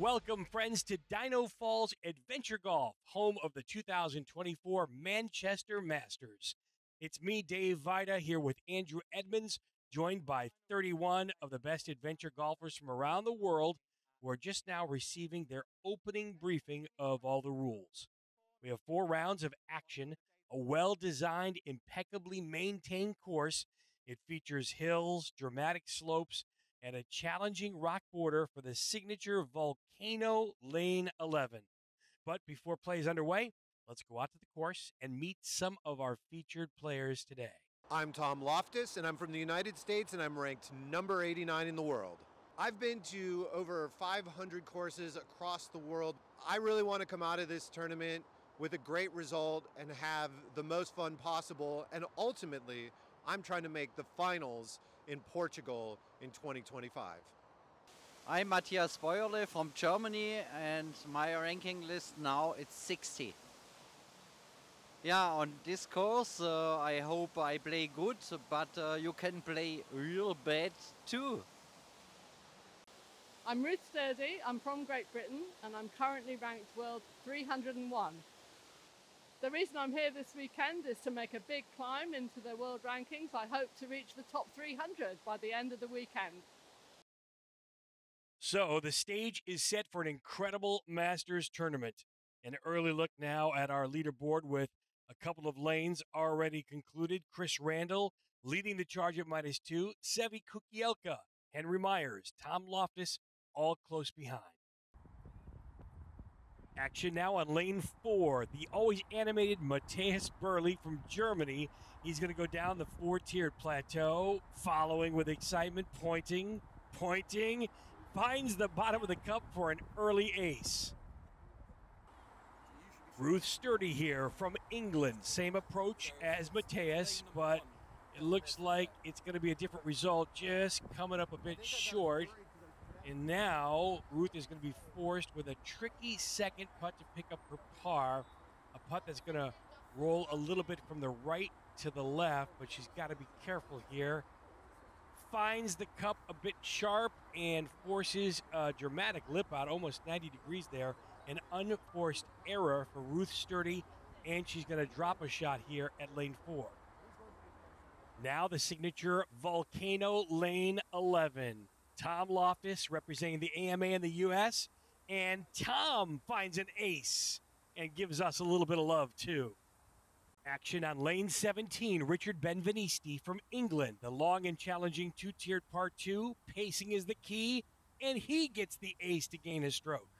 Welcome, friends, to Dino Falls Adventure Golf, home of the 2024 Manchester Masters. It's me, Dave Vida, here with Andrew Edmonds, joined by 31 of the best adventure golfers from around the world who are just now receiving their opening briefing of all the rules. We have 4 rounds of action, a well-designed, impeccably maintained course. It features hills, dramatic slopes, and a challenging rock border for the signature Volcano Lane 11. But before play is underway, let's go out to the course and meet some of our featured players today. I'm Tom Loftus, and I'm from the United States, and I'm ranked number 89 in the world. I've been to over 500 courses across the world. I really want to come out of this tournament with a great result and have the most fun possible, and ultimately, I'm trying to make the finals in Portugal in 2025. I'm Matthias Bäuerle from Germany, and my ranking list now is 60. Yeah, on this course I hope I play good, but you can play real bad too. I'm Ruth Sturdy, I'm from Great Britain, and I'm currently ranked world 301. The reason I'm here this weekend is to make a big climb into the world rankings. I hope to reach the top 300 by the end of the weekend. So the stage is set for an incredible Masters tournament. An early look now at our leaderboard with a couple of lanes already concluded. Chris Randall leading the charge at -2. Sevi Kukielka, Henry Myers, Tom Loftus, all close behind. Action now on lane 4. The always animated Matthias Burley from Germany. He's going to go down the 4-tiered plateau, following with excitement, pointing, finds the bottom of the cup for an early ace. Ruth Sturdy here from England. Same approach as Matthias, but it looks like it's going to be a different result, just coming up a bit short. And now Ruth is going to be forced with a tricky second putt to pick up her par, a putt that's going to roll a little bit from the right to the left, but she's got to be careful here. Finds the cup a bit sharp and forces a dramatic lip out, almost 90 degrees there, an unforced error for Ruth Sturdy, and she's going to drop a shot here at lane 4. Now the signature Volcano Lane 11. Tom Loftus representing the AMA in the U.S., and Tom finds an ace and gives us a little bit of love, too. Action on lane 17, Richard Benvenisti from England. The long and challenging 2-tiered par 2. Pacing is the key, and he gets the ace to gain a stroke.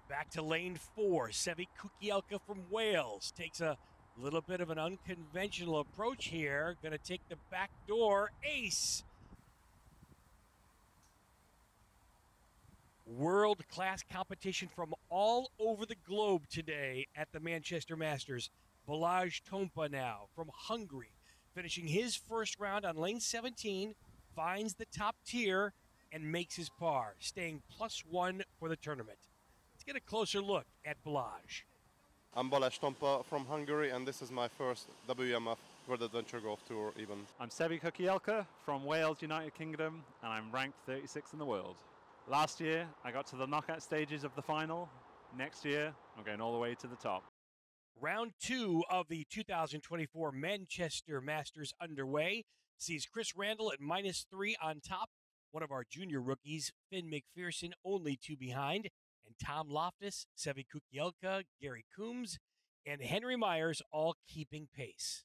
Back to lane 4, Sevi Kukielka from Wales. Takes a little bit of an unconventional approach here. Going to take the back door, ace. World-class competition from all over the globe today at the Manchester Masters. Balázs Tompa now from Hungary, finishing his first round on lane 17, finds the top tier and makes his par, staying +1 for the tournament. Let's get a closer look at Balázs. I'm Balázs Tompa from Hungary, and this is my first WMF World Adventure Golf Tour even. I'm Sevi Kukielka from Wales, United Kingdom, and I'm ranked 36 in the world. Last year, I got to the knockout stages of the final. Next year, I'm going all the way to the top. Round 2 of the 2024 Manchester Masters underway sees Chris Randall at -3 on top. One of our junior rookies, Finn McPherson, only 2 behind. And Tom Loftus, Sevi Kukielka, Gary Coombs, and Henry Myers all keeping pace.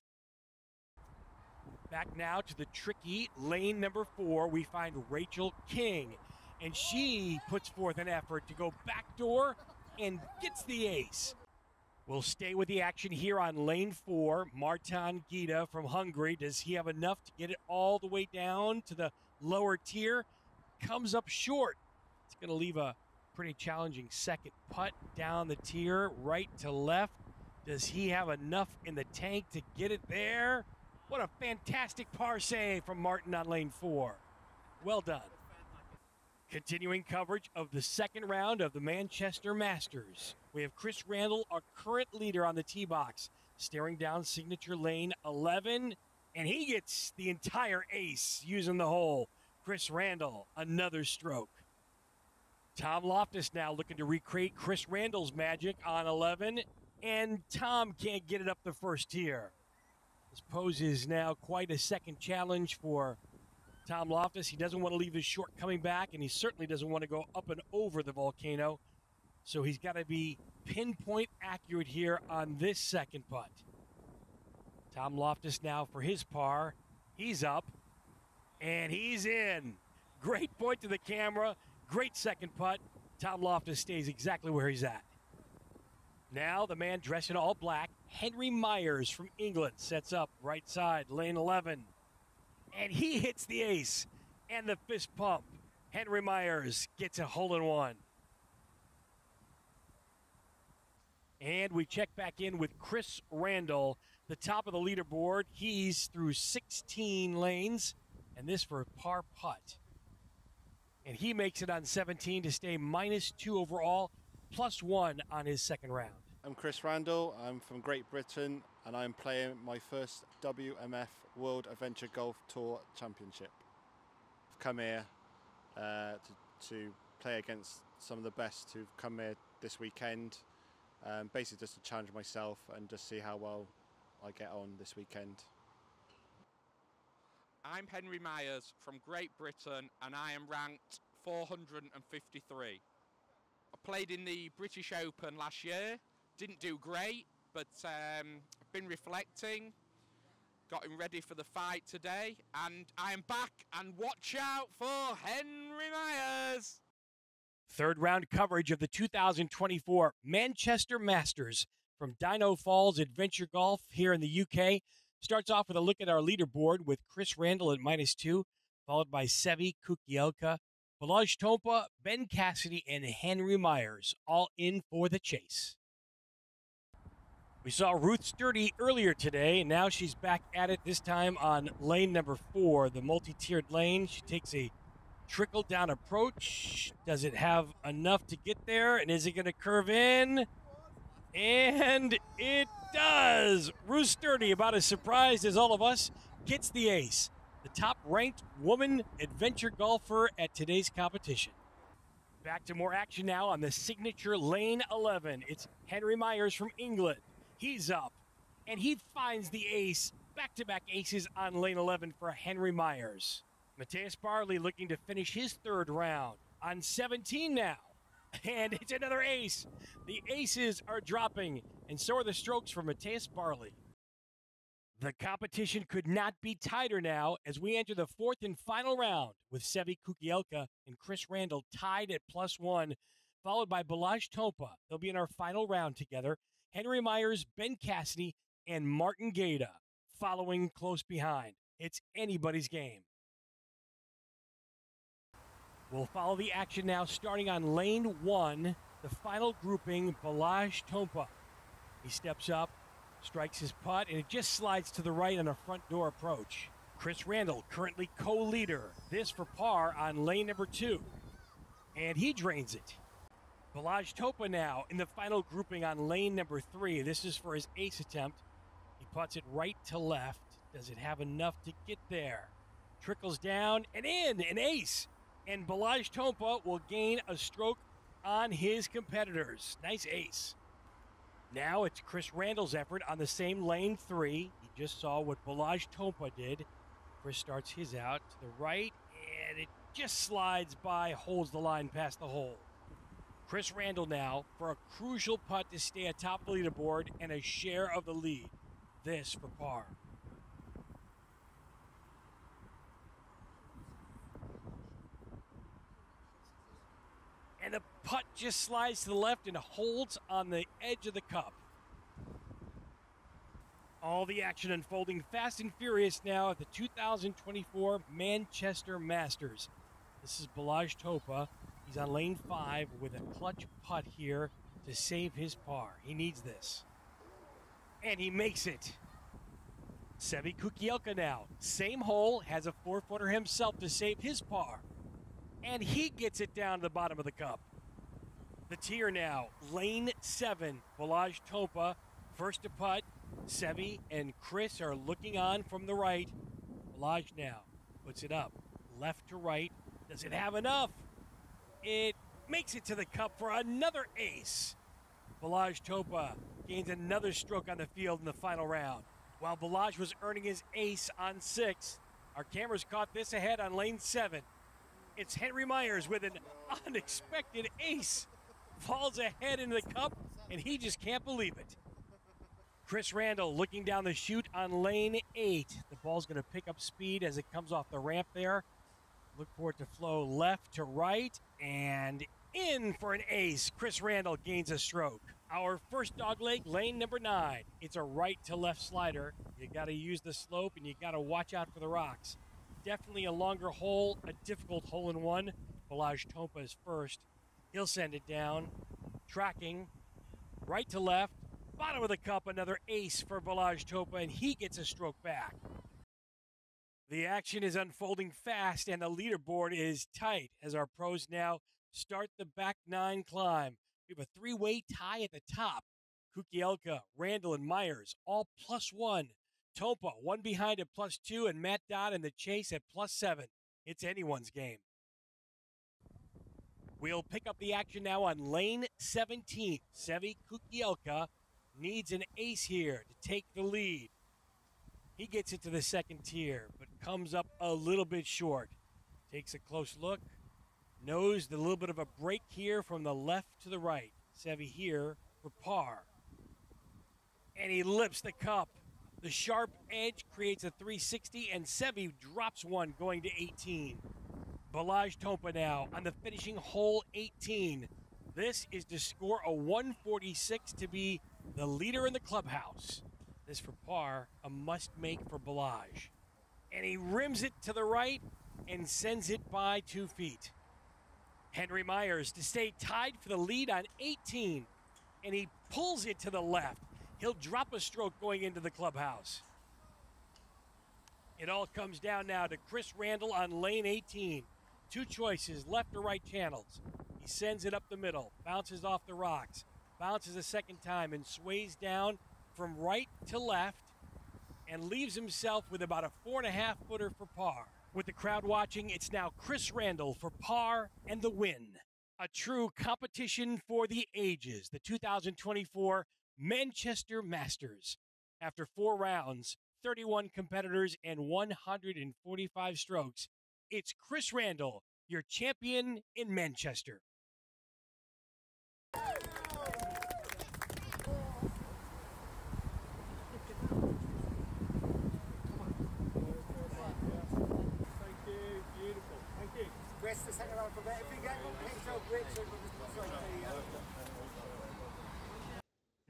Back now to the tricky lane number 4, we find Rachel King. And she puts forth an effort to go backdoor and gets the ace. We'll stay with the action here on lane 4. Martin Gita from Hungary. Does he have enough to get it all the way down to the lower tier? Comes up short. It's going to leave a pretty challenging second putt down the tier, right to left. Does he have enough in the tank to get it there? What a fantastic par save from Martin on lane 4. Well done. Continuing coverage of the second round of the Manchester Masters. We have Chris Randall, our current leader on the tee box, staring down signature lane 11, and he gets the entire ace using the hole. Chris Randall, another stroke. Tom Loftus now looking to recreate Chris Randall's magic on 11, and Tom can't get it up the first tier. This poses now quite a second challenge for Tom Loftus. He doesn't want to leave his short coming back, and he certainly doesn't want to go up and over the volcano. So he's got to be pinpoint accurate here on this second putt. Tom Loftus now for his par. He's up, and he's in. Great point to the camera. Great second putt. Tom Loftus stays exactly where he's at. Now the man dressed in all black, Henry Myers from England, sets up right side, lane 11. And he hits the ace and the fist pump. Henry Myers gets a hole-in-one. And we check back in with Chris Randall, the top of the leaderboard. He's through 16 lanes, and this for a par putt. And he makes it on 17 to stay -2 overall, +1 on his second round. I'm Chris Randall, I'm from Great Britain, and I'm playing my first WMF World Adventure Golf Tour Championship. I've come here to play against some of the best who've come here this weekend, basically just to challenge myself and just see how well I get on this weekend. I'm Henry Myers from Great Britain, and I am ranked 453. I played in the British Open last year, didn't do great, but I've been reflecting, getting ready for the fight today, and I am back, and watch out for Henry Myers! Third round coverage of the 2024 Manchester Masters from Dino Falls Adventure Golf here in the UK. Starts off with a look at our leaderboard with Chris Randall at -2, followed by Sevi Kukielka, Balazs Tompa, Ben Cassidy, and Henry Myers, all in for the chase. We saw Ruth Sturdy earlier today, and now she's back at it, this time on lane number 4, the multi-tiered lane. She takes a trickle-down approach. Does it have enough to get there, and is it going to curve in? And it does! Ruth Sturdy, about as surprised as all of us, gets the ace. The top-ranked woman adventure golfer at today's competition. Back to more action now on the signature lane 11. It's Henry Myers from England. He's up, and he finds the ace. Back-to-back aces on lane 11 for Henry Myers. Matthias Barley looking to finish his third round on 17 now. And it's another ace. The aces are dropping, and so are the strokes for Matthias Barley. The competition could not be tighter now as we enter the fourth and final round with Sevi Kukielka and Chris Randall tied at +1, followed by Balazs Tompa. They'll be in our final round together. Henry Myers, Ben Cassidy, and Martin Gaeta following close behind. It's anybody's game. We'll follow the action now, starting on lane 1, the final grouping, Balazs Tompa. He steps up, strikes his putt, and it just slides to the right on a front door approach. Chris Randall, currently co-leader. This for par on lane number 2. And he drains it. Balazs Tompa now in the final grouping on lane number 3. This is for his ace attempt. He putts it right to left. Does it have enough to get there? Trickles down and in, an ace. And Balazs Tompa will gain a stroke on his competitors. Nice ace. Now it's Chris Randall's effort on the same lane 3. He just saw what Balazs Tompa did. Chris starts his out to the right, and it just slides by, holds the line past the hole. Chris Randall now for a crucial putt to stay atop the leaderboard and a share of the lead. This for par. And the putt just slides to the left and holds on the edge of the cup. All the action unfolding fast and furious now at the 2024 Manchester Masters. This is Balazs Tompa. He's on lane 5 with a clutch putt here to save his par. He needs this. And he makes it. Sevi Kukielka now. Same hole, has a 4-footer himself to save his par. And he gets it down to the bottom of the cup. The tier now, lane 7, Balazs Tompa, first to putt. Sevi and Chris are looking on from the right. Balazs now puts it up, left to right. Does it have enough? It makes it to the cup for another ace. Balazs Topa gains another stroke on the field in the final round. While Balazs was earning his ace on 6, our cameras caught this ahead on lane 7. It's Henry Myers with an unexpected ace. Falls ahead into the cup, and he just can't believe it. Chris Randall looking down the chute on lane 8. The ball's going to pick up speed as it comes off the ramp there. Look for it to flow left to right, and in for an ace. Chris Randall gains a stroke. Our first dogleg, lane number 9. It's a right to left slider. You got to use the slope, and you got to watch out for the rocks. Definitely a longer hole, a difficult hole in one. Balazs Topa is first. He'll send it down. Tracking, right to left. Bottom of the cup, another ace for Balazs Topa, and he gets a stroke back. The action is unfolding fast, and the leaderboard is tight as our pros now start the back 9 climb. We have a 3-way tie at the top. Kukielka, Randall, and Myers all +1. Topa, one behind at +2, and Matt Dodd in the chase at +7. It's anyone's game. We'll pick up the action now on lane 17. Sevi Kukielka needs an ace here to take the lead. He gets it to the second tier, but comes up a little bit short. Takes a close look. Knows the little bit of a break here from the left to the right. Sevi here for par. And he lips the cup. The sharp edge creates a 360, and Sevi drops one going to 18. Balazs Topa now on the finishing hole 18. This is to score a 146 to be the leader in the clubhouse. This for par, a must-make for Balazs. And he rims it to the right and sends it by 2 feet. Henry Myers to stay tied for the lead on 18. And he pulls it to the left. He'll drop a stroke going into the clubhouse. It all comes down now to Chris Randall on lane 18. 2 choices, left or right channels. He sends it up the middle, bounces off the rocks, bounces a second time, and sways down from right to left and leaves himself with about a 4.5-footer for par. With the crowd watching, it's now Chris Randall for par and the win. A true competition for the ages, the 2024 Manchester Masters. After 4 rounds, 31 competitors, and 145 strokes, it's Chris Randall, your champion in Manchester. Rest the second alphabet. If you get Richard with the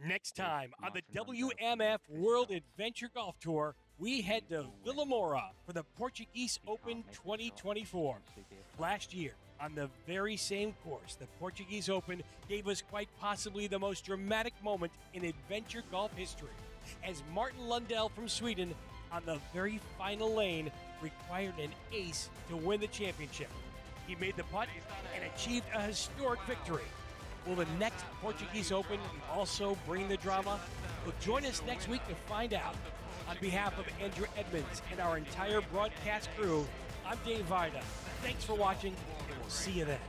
Next time on the WMF World Adventure Golf Tour, we head to Vila Moura for the Portuguese Open 2024. Last year, on the very same course, the Portuguese Open gave us quite possibly the most dramatic moment in adventure golf history, as Martin Lundell from Sweden, on the very final lane, required an ace to win the championship. He made the putt and achieved a historic victory. Will the next Portuguese Open also bring the drama? Well, join us next week to find out. On behalf of Andrew Edmonds and our entire broadcast crew, I'm Dave Vida. Thanks for watching, and we'll see you then.